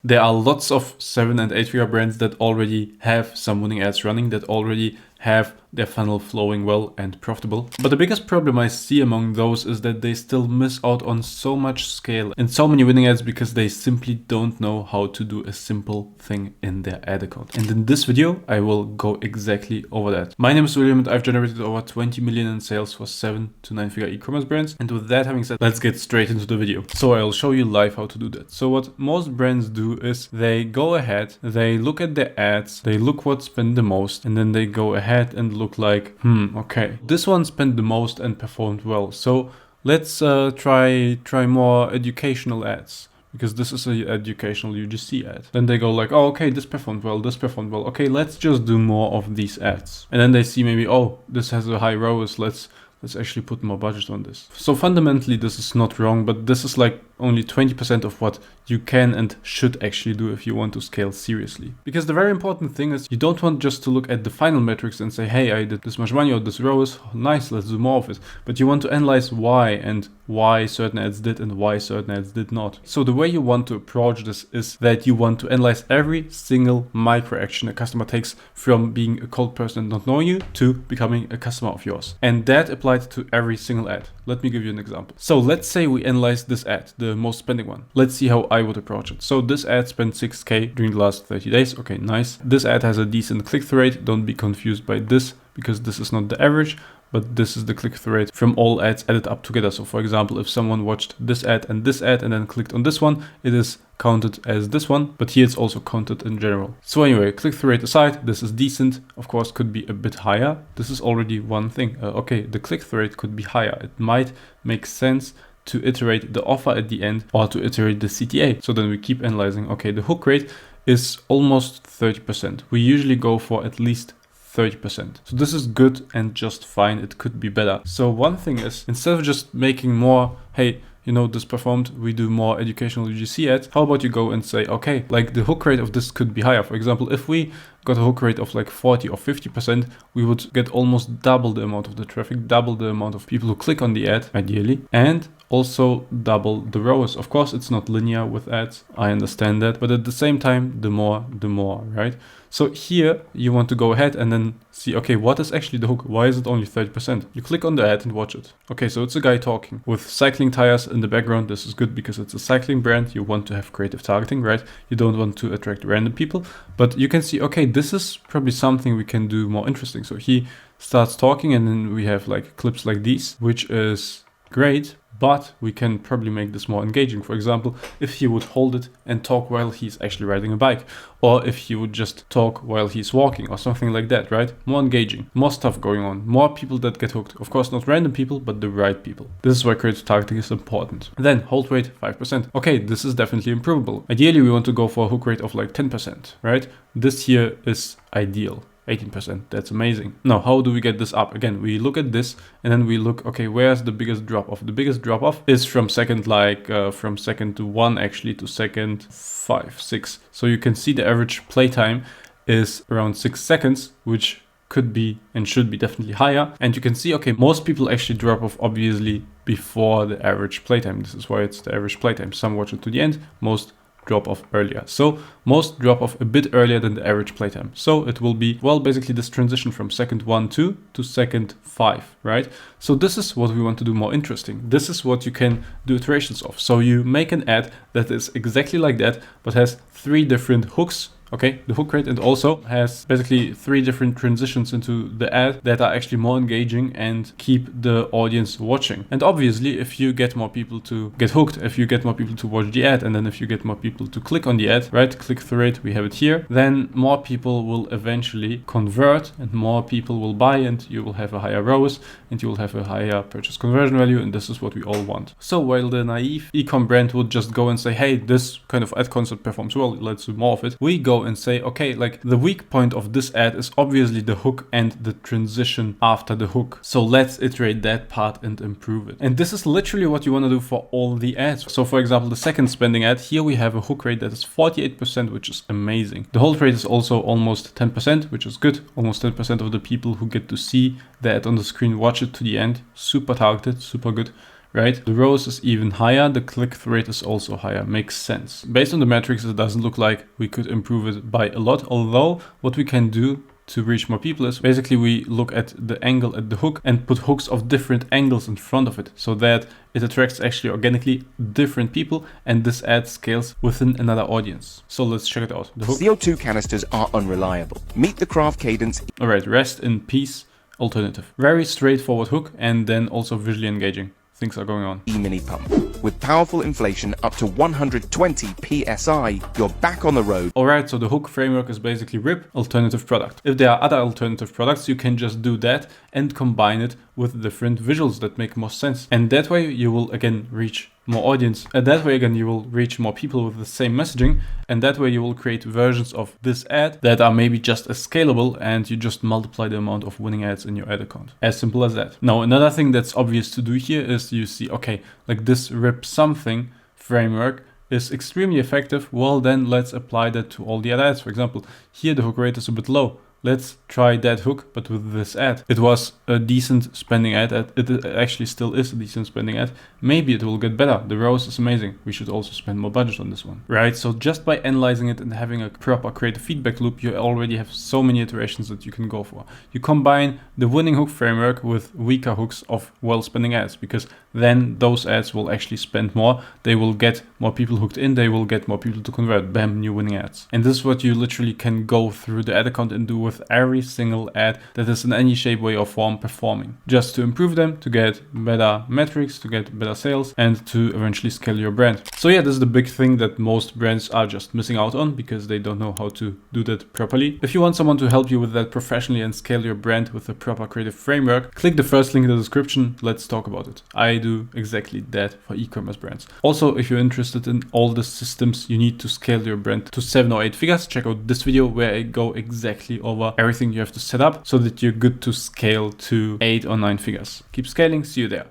There are lots of 7 and 8 figure brands that already have some winning ads running, that already have their funnel flowing well and profitable. But the biggest problem I see among those is that they still miss out on so much scale and so many winning ads because they simply don't know how to do a simple thing in their ad account. And in this video, I will go exactly over that. My name is William and I've generated over 20 million in sales for 7 to 9 figure e-commerce brands. And with that having said, let's get straight into the video. So I'll show you live how to do that. So what most brands do is they go ahead, they look at their ads, they look what spent the most, and then they go ahead and look like, okay, this one spent the most and performed well. So let's try more educational ads, because this is an educational UGC ad. Then they go like, oh, okay, this performed well, this performed well. Okay, let's just do more of these ads. And then they see maybe, oh, this has a high ROAS, let's actually put more budget on this. So fundamentally, this is not wrong, but this is like only 20% of what you can and should actually do if you want to scale seriously. Because the very important thing is you don't want just to look at the final metrics and say, hey, I did this much money or this ROAS, nice, let's do more of it. But you want to analyze why and why certain ads did and why certain ads did not. So the way you want to approach this is that you want to analyze every single micro action a customer takes from being a cold person and not knowing you to becoming a customer of yours. And that applies to every single ad. Let me give you an example. So let's say we analyze this ad, the most spending one. Let's see how I would approach it. So this ad spent 6K during the last 30 days. Okay, nice. This ad has a decent click-through rate. Don't be confused by this because this is not the average, but this is the click-through rate from all ads added up together. So for example, if someone watched this ad and then clicked on this one, it is counted as this one, but here it's also counted in general. So anyway, click-through rate aside, this is decent. Of course, could be a bit higher. This is already one thing. Okay, the click-through rate could be higher. It might make sense to iterate the offer at the end or to iterate the CTA. So then we keep analyzing, okay, the hook rate is almost 30%. We usually go for at least 30%. So this is good and just fine. It could be better. So one thing is, instead of just making more, hey, you know, this performed, we do more educational UGC ads. How about you go and say, okay, like the hook rate of this could be higher. For example, if we got a hook rate of like 40 or 50%, we would get almost double the amount of the traffic, double the amount of people who click on the ad, ideally, and also double the ROAS. Of course, it's not linear with ads. I understand that. But at the same time, the more, right? So here you want to go ahead and then see, okay, what is actually the hook? Why is it only 30%? You click on the ad and watch it. Okay, so it's a guy talking with cycling tires in the background. This is good because it's a cycling brand. You want to have creative targeting, right? You don't want to attract random people, but you can see, okay, this is probably something we can do more interesting. So he starts talking and then we have like clips like these, which is great, but we can probably make this more engaging. For example, if he would hold it and talk while he's actually riding a bike, or if he would just talk while he's walking or something like that, right? More engaging, more stuff going on, more people that get hooked. Of course, not random people, but the right people. This is why creative targeting is important. Then hold rate 5%. Okay, this is definitely improvable. Ideally, we want to go for a hook rate of like 10%, right? This here is ideal. 18%, that's amazing. Now, how do we get this up? Again, we look at this and then we look, okay, where's the biggest drop off? The biggest drop off is from second to 1 actually to second 5, 6. So you can see the average playtime is around 6 seconds, which could be and should be definitely higher. And you can see, okay, most people actually drop off obviously before the average playtime. This is why it's the average playtime. Some watch it to the end, most drop off earlier. So most drop off a bit earlier than the average playtime. So it will be, well, basically this transition from second 1, 2 to second 5, right? So this is what we want to do more interesting. This is what you can do iterations of. So you make an ad that is exactly like that, but has 3 different hooks. Okay, the hook rate, and also has basically 3 different transitions into the ad that are actually more engaging and keep the audience watching. And obviously, if you get more people to get hooked, if you get more people to watch the ad, and then if you get more people to click on the ad, right, click-through rate, we have it here, then more people will eventually convert and more people will buy, and you will have a higher ROAS and you will have a higher purchase conversion value, and this is what we all want. So while the naive e-com brand would just go and say, hey, this kind of ad concept performs well, let's do more of it, we go and say, okay, like the weak point of this ad is obviously the hook and the transition after the hook. So let's iterate that part and improve it. And this is literally what you want to do for all the ads. So for example, the second spending ad, here we have a hook rate that is 48%, which is amazing. The hold rate is also almost 10%, which is good. Almost 10% of the people who get to see the ad on the screen watch it to the end. Super targeted, super good. right? The ROAS is even higher, the click-through rate is also higher, makes sense. Based on the metrics, it doesn't look like we could improve it by a lot, although what we can do to reach more people is basically we look at the angle at the hook and put hooks of different angles in front of it so that it attracts actually organically different people, and this ad scales within another audience. So let's check it out. The hook. CO2 canisters are unreliable. Meet the craft cadence. All right, rest in peace alternative. Very straightforward hook and then also visually engaging. Things are going on. E-mini pump. With powerful inflation up to 120 psi, you're back on the road. Alright, so the hook framework is basically RIP, alternative product. If there are other alternative products, you can just do that and combine it with different visuals that make more sense. And that way you will again reach more audience. And that way again you will reach more people with the same messaging. And that way you will create versions of this ad that are maybe just as scalable, and you just multiply the amount of winning ads in your ad account. As simple as that. Now another thing that's obvious to do here is you see, okay, like this RIP something framework is extremely effective. Well, then let's apply that to all the other ads. For example, here the hook rate is a bit low. Let's try that hook, but with this ad. It was a decent spending ad. It actually still is a decent spending ad. Maybe it will get better. The ROAS is amazing. We should also spend more budget on this one, right? So just by analyzing it and having a proper creative feedback loop, you already have so many iterations that you can go for. You combine the winning hook framework with weaker hooks of well-spending ads, because then those ads will actually spend more. They will get more people hooked in. They will get more people to convert. Bam, new winning ads. And this is what you literally can go through the ad account and do with every single ad that is in any shape, way or form performing, just to improve them, to get better metrics, to get better sales, and to eventually scale your brand. So yeah, this is the big thing that most brands are just missing out on because they don't know how to do that properly. If you want someone to help you with that professionally and scale your brand with a proper creative framework, click the first link in the description. Let's talk about it. I do exactly that for e-commerce brands. Also, if you're interested in all the systems you need to scale your brand to 7 or 8 figures, check out this video where I go exactly over everything you have to set up so that you're good to scale to 8 or 9 figures. Keep scaling. See you there.